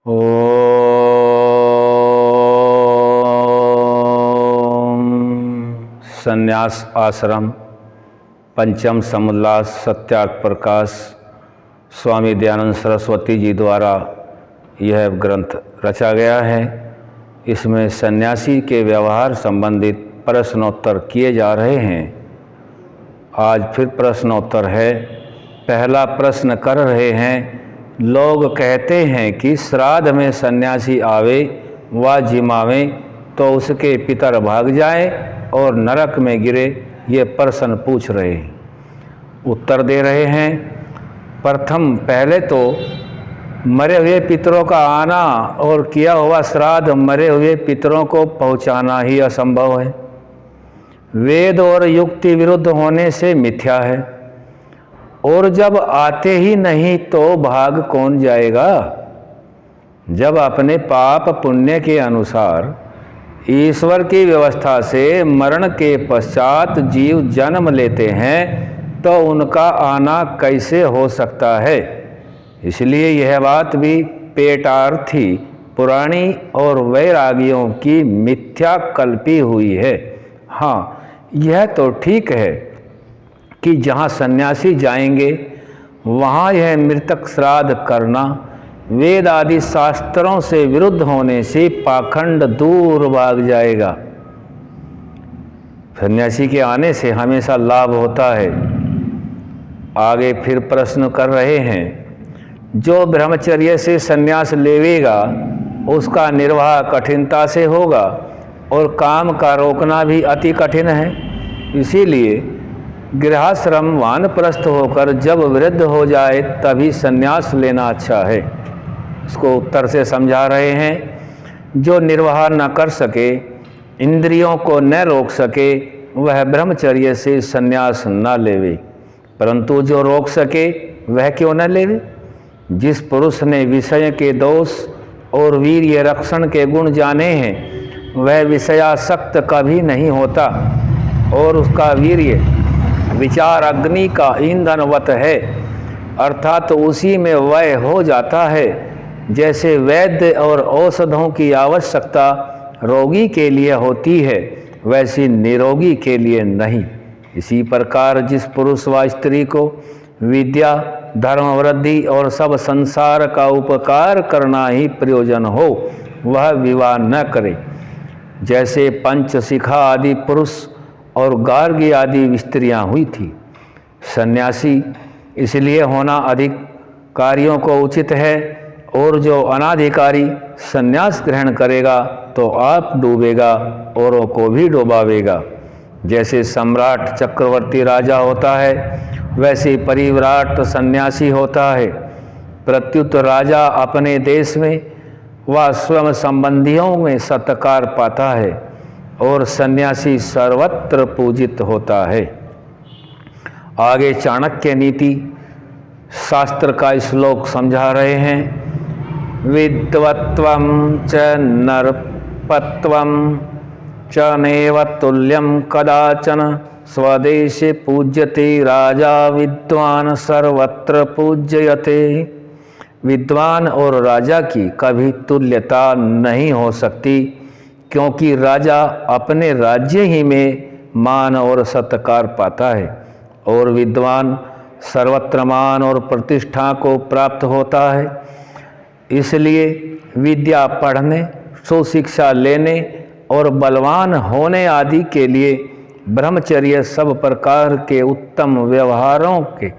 ओम संन्यास आश्रम पंचम समुल्लास सत्यार्थ प्रकाश स्वामी दयानंद सरस्वती जी द्वारा यह ग्रंथ रचा गया है। इसमें सन्यासी के व्यवहार संबंधित प्रश्नोत्तर किए जा रहे हैं। आज फिर प्रश्नोत्तर है। पहला प्रश्न कर रहे हैं, लोग कहते हैं कि श्राद्ध में सन्यासी आवे व जिमावे तो उसके पितर भाग जाए और नरक में गिरे। ये प्रश्न पूछ रहे हैं। उत्तर दे रहे हैं। प्रथम पहले तो मरे हुए पितरों का आना और किया हुआ श्राद्ध मरे हुए पितरों को पहुंचाना ही असंभव है। वेद और युक्ति विरुद्ध होने से मिथ्या है। और जब आते ही नहीं तो भाग कौन जाएगा? जब अपने पाप पुण्य के अनुसार ईश्वर की व्यवस्था से मरण के पश्चात जीव जन्म लेते हैं तो उनका आना कैसे हो सकता है? इसलिए यह बात भी पेटार्थी पुराणी और वैरागियों की मिथ्या कल्पी हुई है। हाँ, यह तो ठीक है कि जहाँ सन्यासी जाएंगे वहाँ यह मृतक श्राद्ध करना वेद आदि शास्त्रों से विरुद्ध होने से पाखंड दूर भाग जाएगा। सन्यासी के आने से हमेशा लाभ होता है। आगे फिर प्रश्न कर रहे हैं, जो ब्रह्मचर्य से सन्यास लेवेगा उसका निर्वाह कठिनता से होगा और काम का रोकना भी अति कठिन है। इसीलिए गृहश्रम वानप्रस्थ होकर जब वृद्ध हो जाए तभी सन्यास लेना अच्छा है। इसको उत्तर से समझा रहे हैं, जो निर्वाह न कर सके, इंद्रियों को न रोक सके, वह ब्रह्मचर्य से सन्यास न लेवे। परंतु जो रोक सके वह क्यों न लेवे? जिस पुरुष ने विषय के दोष और वीर्य रक्षण के गुण जाने हैं वह विषयासक्त कभी नहीं होता और उसका वीर्य विचार अग्नि का ईंधनवत है, अर्थात तो उसी में वय हो जाता है। जैसे वैद्य और औषधों की आवश्यकता रोगी के लिए होती है वैसी निरोगी के लिए नहीं। इसी प्रकार जिस पुरुष व स्त्री को विद्या, धर्म वृद्धि और सब संसार का उपकार करना ही प्रयोजन हो वह विवाह न करे। जैसे पंचशिखा आदि पुरुष और गार्गी आदि स्त्रियां हुई थी। सन्यासी इसलिए होना अधिकारियों को उचित है, और जो अनाधिकारी सन्यास ग्रहण करेगा तो आप डूबेगा औरों को भी डुबावेगा। जैसे सम्राट चक्रवर्ती राजा होता है वैसे परिव्राट सन्यासी होता है। प्रत्युत राजा अपने देश में व स्वयं संबंधियों में सत्कार पाता है और सन्यासी सर्वत्र पूजित होता है। आगे चाणक्य नीति शास्त्र का श्लोक समझा रहे हैं। विद्वत्वं च नरपत्वं च नैव तुल्यं कदाचन स्वदेशे पूज्यते राजा विद्वान सर्वत्र पूज्यते। विद्वान और राजा की कभी तुल्यता नहीं हो सकती, क्योंकि राजा अपने राज्य ही में मान और सत्कार पाता है और विद्वान सर्वत्र मान और प्रतिष्ठा को प्राप्त होता है। इसलिए विद्या पढ़ने, सुशिक्षा लेने और बलवान होने आदि के लिए ब्रह्मचर्य सब प्रकार के उत्तम व्यवहारों के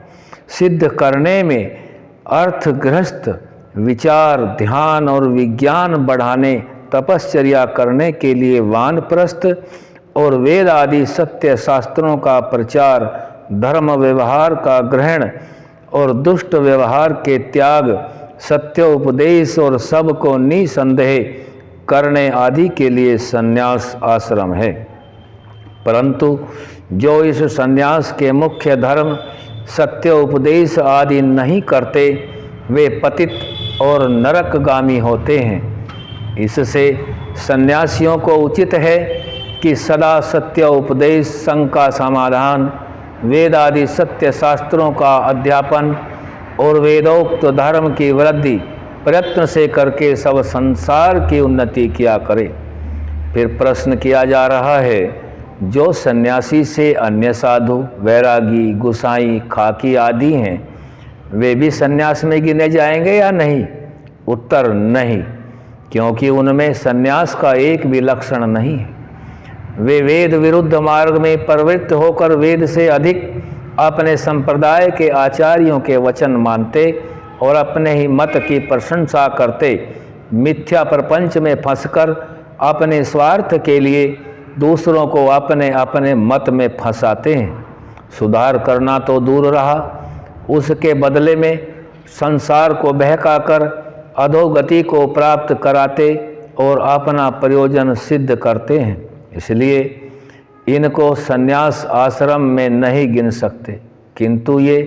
सिद्ध करने में अर्थग्रस्त विचार, ध्यान और विज्ञान बढ़ाने, तपश्चर्या करने के लिए वानप्रस्थ और वेद आदि सत्य शास्त्रों का प्रचार, धर्म व्यवहार का ग्रहण और दुष्ट व्यवहार के त्याग, सत्य उपदेश और सबको निसंदेह करने आदि के लिए सन्यास आश्रम है। परंतु जो इस सन्यास के मुख्य धर्म सत्य उपदेश आदि नहीं करते वे पतित और नरकगामी होते हैं। इससे सन्यासियों को उचित है कि सदा सत्य उपदेश, शंका समाधान, वेद आदि सत्य शास्त्रों का अध्यापन और वेदोक्त धर्म की वृद्धि प्रयत्न से करके सब संसार की उन्नति किया करे। फिर प्रश्न किया जा रहा है, जो सन्यासी से अन्य साधु, वैरागी, गुसाई, खाकी आदि हैं, वे भी सन्यास में गिने जाएंगे या नहीं? उत्तर नहीं, क्योंकि उनमें सन्यास का एक भी लक्षण नहीं है। वे वेद विरुद्ध मार्ग में प्रवृत्त होकर वेद से अधिक अपने संप्रदाय के आचार्यों के वचन मानते और अपने ही मत की प्रशंसा करते मिथ्या प्रपंच में फंसकर अपने स्वार्थ के लिए दूसरों को अपने अपने मत में फंसाते हैं। सुधार करना तो दूर रहा, उसके बदले में संसार को बहकाकर अधोगति को प्राप्त कराते और अपना प्रयोजन सिद्ध करते हैं। इसलिए इनको संन्यास आश्रम में नहीं गिन सकते, किंतु ये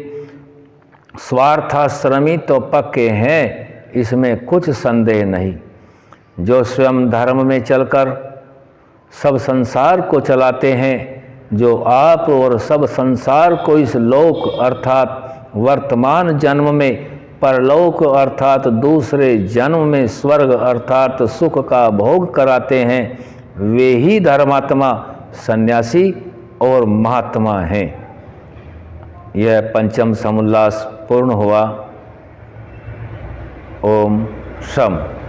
स्वार्थाश्रमी तो पक्के हैं, इसमें कुछ संदेह नहीं। जो स्वयं धर्म में चलकर सब संसार को चलाते हैं, जो आप और सब संसार को इस लोक अर्थात वर्तमान जन्म में, परलोक अर्थात दूसरे जन्म में स्वर्ग अर्थात सुख का भोग कराते हैं, वे ही धर्मात्मा, सन्यासी और महात्मा हैं। यह पंचम समुल्लास पूर्ण हुआ। ओम शम।